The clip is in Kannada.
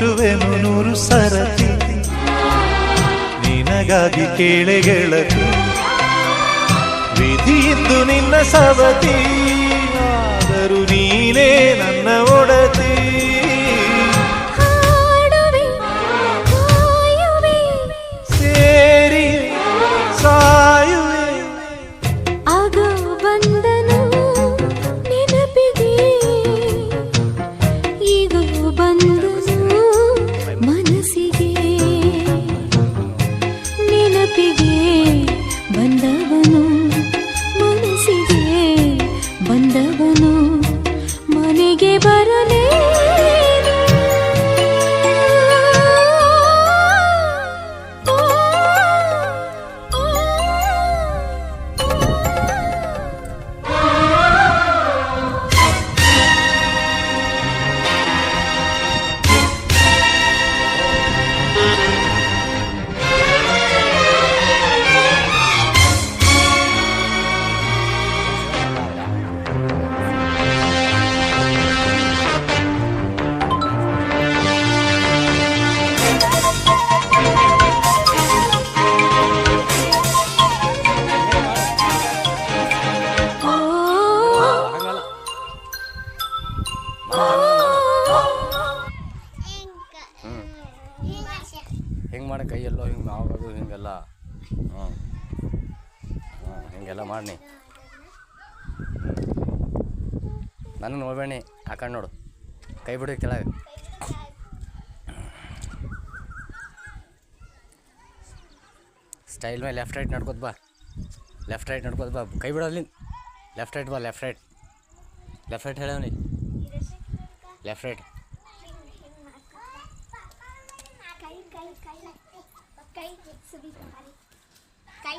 ಮುಟ್ಟುವೆನು ನೂರು ಸರತಿ ನಿನಗಾಗಿ ಕೇಳೆ ಗೆಳತಿ ವಿಧಿಯಿದ್ದು ನಿನ್ನ ಸವತಿ ಆದರೂ ನೀನೇ ನನ್ನ ಒಡತಿ ಸೇರಿ ಸಾಯುವೆ ಆಗೋ ಬಂದನು ನೆನಪಿಗೆ ಈಗೋ ಬಂದನು ಮನಸ್ಸಿಗೆ ನೆನಪಿಗೆ ಬಂದವನು ಮನಸ್ಸಿಗೆ ಬಂದವನು ಮನೆಗೆ ಬರಲೇ ಹಿಂಗೆ ಮಾಡಿ ಕೈಯೆಲ್ಲೋ ಹಿಂಗೆ ಆಗೋದು ಹಿಂಗೆಲ್ಲ ಹಿಂಗೆಲ್ಲ ಮಾಡಿ ನನಗೆ ನೋಡ್ಬೇಡಿ ಆ ಕಣ್ಣು ನೋಡು ಕೈ ಬಿಡು ಕೆಳಗೆ ಸ್ಟೈಲ್ ಮೇಲೆ ಲೆಫ್ಟ್ ರೈಟ್ ನಡ್ಕೋತ ಬಾ ಲೆಫ್ಟ್ ರೈಟ್ ನಡ್ಕೋತ ಬಾ ಕೈ ಬಿಡೋದ್ಲಿ ಲೆಫ್ಟ್ ರೈಟ್ ಬಾ ಲೆಫ್ಟ್ ರೈಟ್ ಹೇಳವನಿ ಲೆಫ್ಟ್ ರೈಟ್ ಕೈ